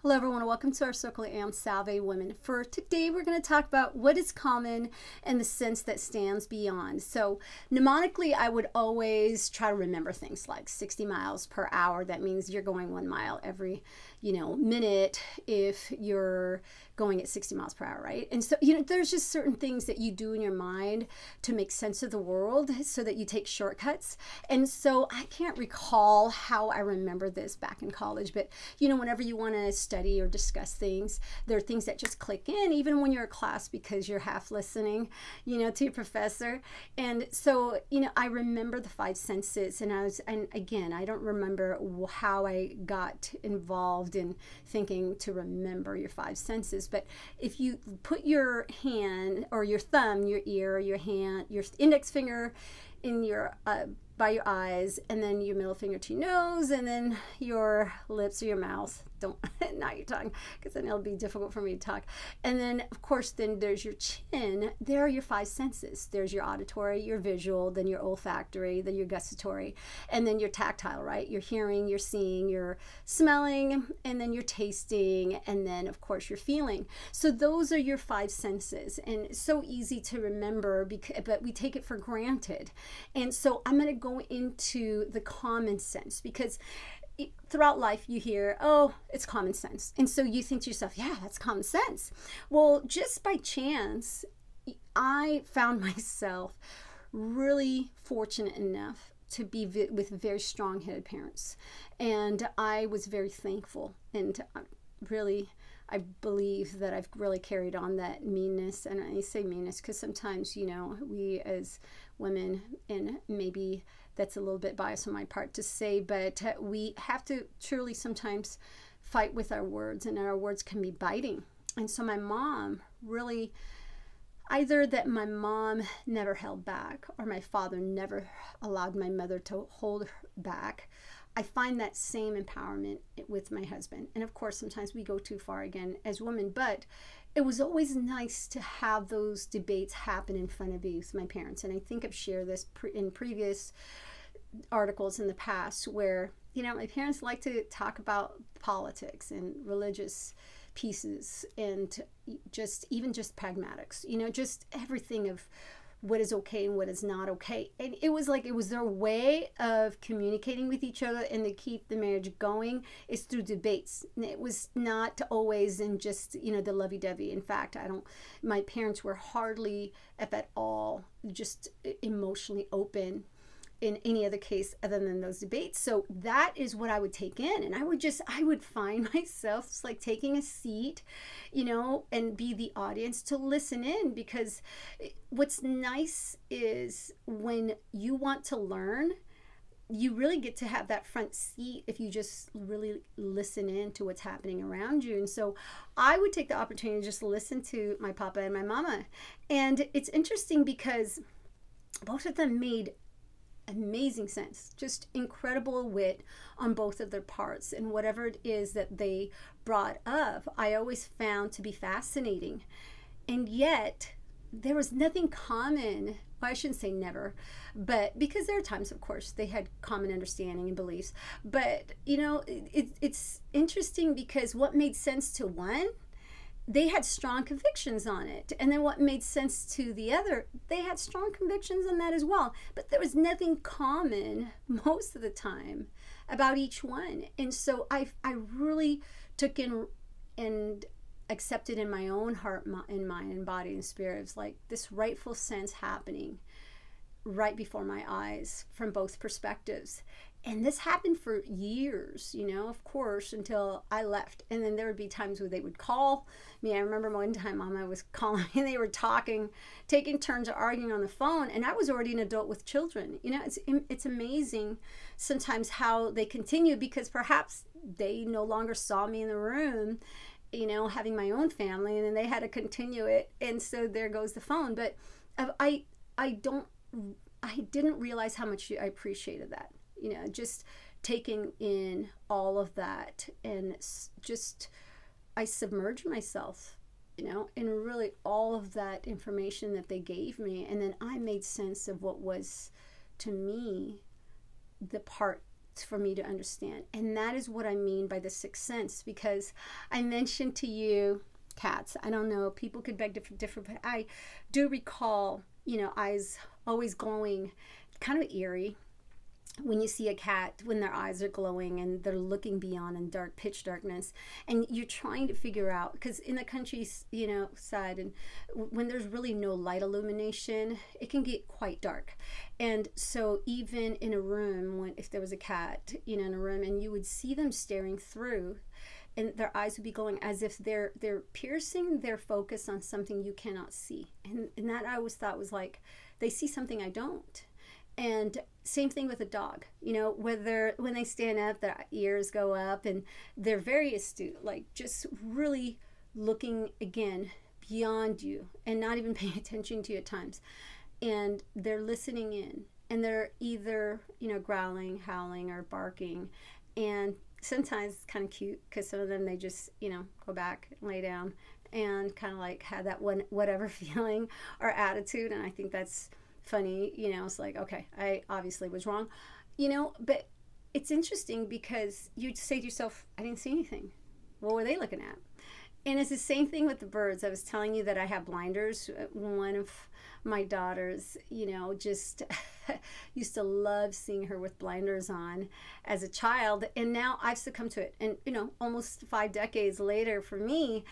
Hello everyone, and welcome to our circle of Salve Women. For today, we're going to talk about what is common and the sense that stands beyond. So mnemonically, I would always try to remember things like 60 miles per hour. That means you're going 1 mile every, minute if you're going at 60 miles per hour, right? And so, there's just certain things that you do in your mind to make sense of the world so that you take shortcuts. And so I can't recall how I remember this back in college, but whenever you want to study or discuss things, there are things that just click in, even when you're in class, because you're half listening, to your professor. And so, I remember the 5 senses, and again, I don't remember how I got involved in thinking to remember your 5 senses. But if you put your hand or your thumb, your ear, your hand, your index finger in your by your eyes, and then your middle finger to your nose, and then your lips or your mouth. Don't, not your tongue, because then it'll be difficult for me to talk. And then, of course, then there's your chin. There are your 5 senses. There's your auditory, your visual, then your olfactory, then your gustatory, and then your tactile, right? Your hearing, your seeing, your smelling, and then your tasting, and then, of course, your feeling. So those are your 5 senses, and it's so easy to remember, but we take it for granted. And so I'm going to go into the common sense, because throughout life you hear, oh, it's common sense. And so you think to yourself, yeah, that's common sense. Well, just by chance, I found myself really fortunate enough to be with very strong-headed parents. And I was very thankful. And really, I believe that I've really carried on that meanness. And I say meanness because sometimes, we as women, and maybe that's a little bit biased on my part to say, but we have to truly sometimes fight with our words, and our words can be biting. And so my mom really, either that my mom never held back, or my father never allowed my mother to hold back. I find that same empowerment with my husband. And of course, sometimes we go too far again as women, but it was always nice to have those debates happen in front of you with my parents. And I think I've shared this in previous articles in the past where, my parents like to talk about politics and religious pieces, and even just pragmatics, just everything of what is okay and what is not okay. And it was their way of communicating with each other and to keep the marriage going is through debates. It was not always in just, the lovey-dovey. In fact, my parents were hardly, if at all, just emotionally open in any other case other than those debates. So that is what I would take in, and I would find myself just like taking a seat, and be the audience to listen in, because what's nice is when you want to learn, you really get to have that front seat if you just really listen in to what's happening around you. And so I would take the opportunity to just listen to my papa and my mama. And it's interesting because both of them made amazing sense, just incredible wit on both of their parts, and whatever it is that they brought up, I always found to be fascinating. And yet there was nothing common. Well, I shouldn't say never, but because there are times, of course, they had common understanding and beliefs, but it's interesting because what made sense to one, they had strong convictions on it. And then what made sense to the other, they had strong convictions on that as well. But there was nothing common most of the time about each one. And so I really took in and accepted in my own heart and mind and body and spirit. It was like this rightful sense happening right before my eyes from both perspectives. And this happened for years, of course, until I left. And then there would be times where they would call me. I remember one time Mama was calling me, and they were talking, taking turns arguing on the phone. And I was already an adult with children. It's amazing sometimes how they continue, because perhaps they no longer saw me in the room, having my own family, and then they had to continue it. And so there goes the phone. But I didn't realize how much I appreciated that. Just taking in all of that, and just I submerged myself, in really all of that information that they gave me. And then I made sense of what was, to me, the part for me to understand. And that is what I mean by the sixth sense, because I mentioned to you cats. I don't know, people could beg to differ, but I do recall, you know, eyes always glowing, kind of eerie. When you see a cat, when their eyes are glowing and they're looking beyond in dark, pitch darkness, and you're trying to figure out, because in the country, you know, side, and when there's really no light illumination, it can get quite dark. And so even in a room, when if there was a cat, you know, in a room, and you would see them staring through, and their eyes would be glowing as if they're piercing their focus on something you cannot see. And that I always thought was like, they see something I don't. And same thing with a dog, you know, whether when they stand up, their ears go up, and they're very astute, like just really looking again beyond you and not even paying attention to you at times. And they're listening in, and they're either, you know, growling, howling, or barking. And sometimes it's kind of cute because some of them, they just, you know, go back and lay down and kind of like have that one whatever feeling or attitude. And I think that's funny, you know. It's like, okay, I obviously was wrong, you know. But it's interesting because you'd say to yourself, I didn't see anything. What were they looking at? And it's the same thing with the birds. I was telling you that I have blinders. One of my daughters, you know, just used to love seeing her with blinders on as a child, and now I've succumbed to it. And, you know, almost 5 decades later, for me,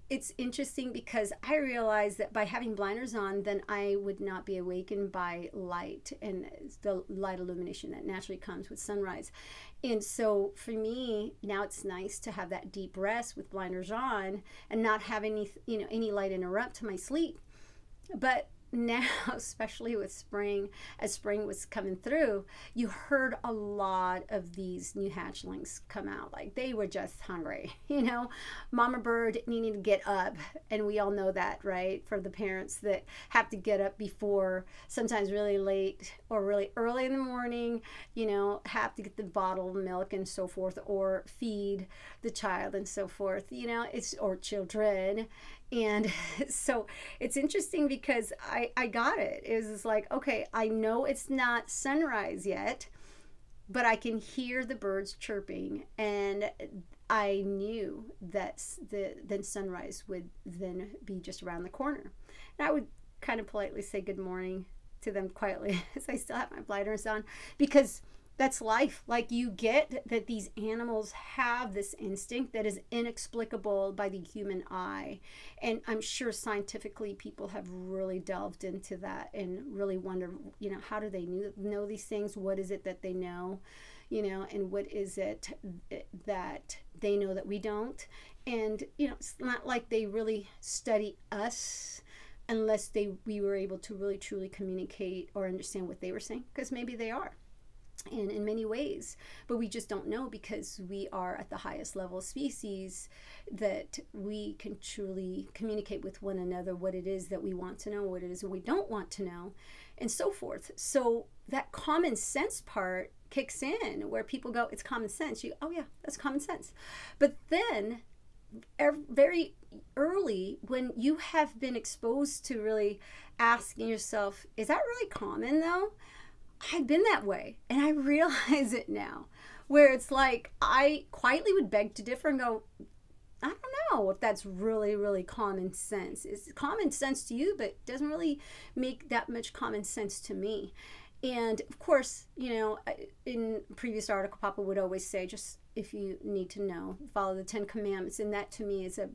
it's interesting because I realized that by having blinders on, then I would not be awakened by light and the light illumination that naturally comes with sunrise. And so for me, now it's nice to have that deep rest with blinders on and not have any, you know, any light interrupt my sleep. But now, especially with spring, as spring was coming through, you heard a lot of these new hatchlings come out. Like they were just hungry, you know, mama bird needing to get up. And we all know that, right? For the parents that have to get up before, sometimes really late or really early in the morning, you know, have to get the bottle of milk and so forth, or feed the child and so forth, you know, it's, or children. And so it's interesting because I got it. It was like, okay, I know it's not sunrise yet, but I can hear the birds chirping, and I knew that then sunrise would then be just around the corner. And I would kind of politely say good morning to them quietly as I still have my blinders on, because that's life. Like, you get that these animals have this instinct that is inexplicable by the human eye. And I'm sure scientifically people have really delved into that and really wonder, you know, how do they know these things? What is it that they know, you know, and what is it that they know that we don't? And, you know, it's not like they really study us unless we were able to really truly communicate or understand what they were saying, because maybe they are. And in many ways, but we just don't know, because we are at the highest level of species that we can truly communicate with one another what it is that we want to know, what it is that we don't want to know, and so forth. So that common sense part kicks in, where people go, it's common sense. You, oh yeah, that's common sense. But then very early, when you have been exposed to really asking yourself, is that really common though? I've been that way, and I realize it now, where it's like I quietly would beg to differ and go, I don't know if that's really, really common sense. It's common sense to you, but it doesn't really make that much common sense to me. And of course, you know, in previous article, Papa would always say, just if you need to know, follow the 10 Commandments. And that to me is a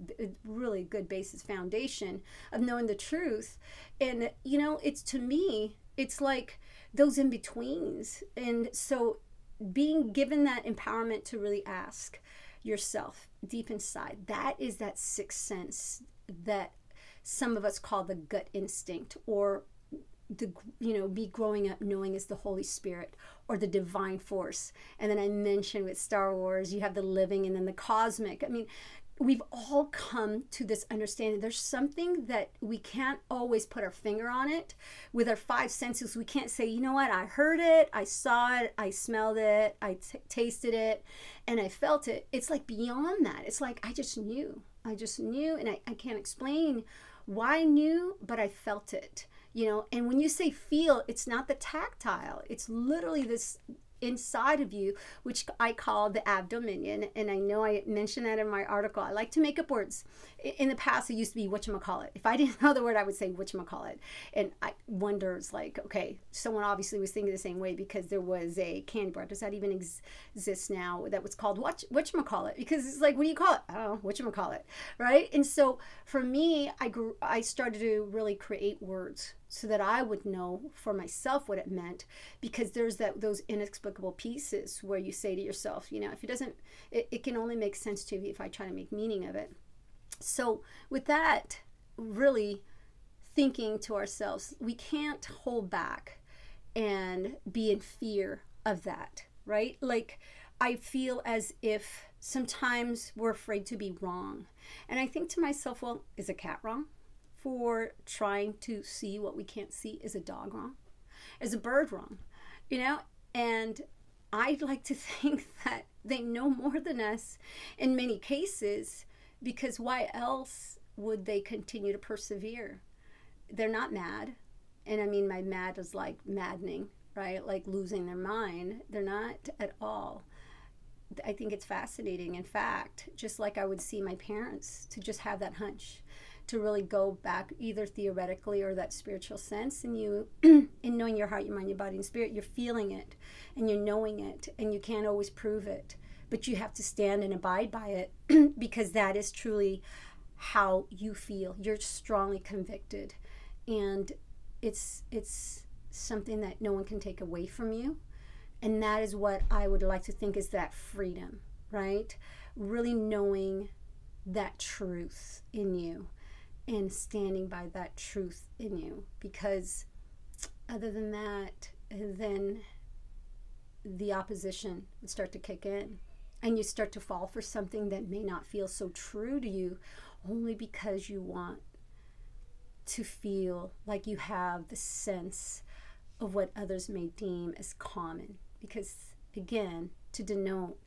really good basis foundation of knowing the truth. And, you know, it's, to me, it's like those in-betweens. And so being given that empowerment to really ask yourself deep inside, that is that sixth sense that some of us call the gut instinct, or the, you know, me growing up knowing is the Holy Spirit or the divine force. And then I mentioned with Star Wars, you have the living and then the cosmic. I mean, we've all come to this understanding. There's something that we can't always put our finger on it. With our 5 senses, we can't say, you know what, I heard it, I saw it, I smelled it, I tasted it, and I felt it. It's like beyond that. It's like I just knew, and I can't explain why I knew, but I felt it, you know. And when you say feel, it's not the tactile. It's literally this inside of you, which I call the abdominion. And I know I mentioned that in my article. I like to make up words. In the past, it used to be whatchamacallit. If I didn't know the word, I would say whatchamacallit. And I wonder, it's like, okay, someone obviously was thinking the same way, because there was a candy bar. Does that even exist now? That was called whatchamacallit? Because it's like, what do you call it? I don't know, whatchamacallit, right? And so for me, I started to really create words so that I would know for myself what it meant, because there's those inexplicable pieces where you say to yourself, if it doesn't, it can only make sense to you if I try to make meaning of it. So with that, really thinking to ourselves, we can't hold back and be in fear of that, right? Like, I feel as if sometimes we're afraid to be wrong. And I think to myself, well, is a cat wrong for trying to see what we can't see? Is a dog wrong? Is a bird wrong? And I'd like to think that they know more than us in many cases, because why else would they continue to persevere? They're not mad. And I mean, my mad is like maddening, right? Like losing their mind. They're not at all. I think it's fascinating. In fact, just like I would see my parents to just have that hunch, to really go back either theoretically or that spiritual sense, and you in knowing your heart, your mind, your body, and spirit, you're feeling it and you're knowing it, and you can't always prove it, but you have to stand and abide by it because that is truly how you feel. You're strongly convicted, and it's something that no one can take away from you. And that is what I would like to think is that freedom, right? Really knowing that truth in you and standing by that truth in you. Because other than that, then the opposition would start to kick in. And you start to fall for something that may not feel so true to you, only because you want to feel like you have the sense of what others may deem as common. Because again, to denote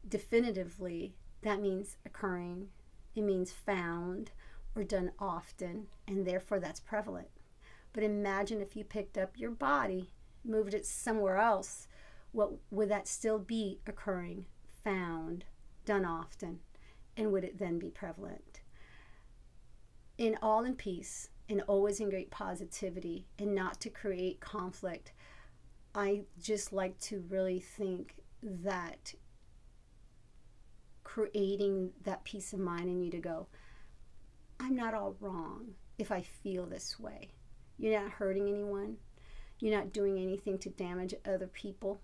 definitively, that means occurring, it means found or done often, and therefore that's prevalent. But imagine if you picked up your body, moved it somewhere else, what would that still be occurring, found, done often, and would it then be prevalent? In all in peace, and always in great positivity, and not to create conflict, I just like to really think that creating that peace of mind in you to go, I'm not all wrong if I feel this way. You're not hurting anyone. You're not doing anything to damage other people.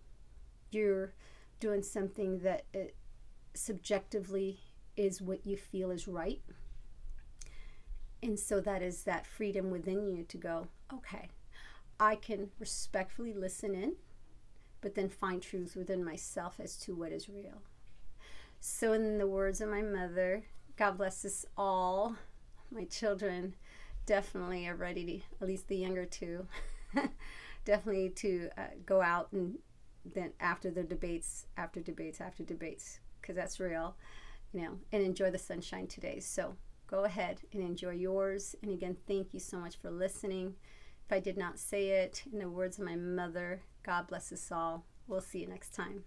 You're doing something that subjectively is what you feel is right. And so that is that freedom within you to go, okay, I can respectfully listen in, but then find truth within myself as to what is real. So in the words of my mother, God bless us all. My children definitely are ready to, at least the younger two, definitely to go out and then after the debates, after debates, because that's real, and enjoy the sunshine today. So go ahead and enjoy yours. And again, thank you so much for listening. If I did not say it, in the words of my mother, God bless us all. We'll see you next time.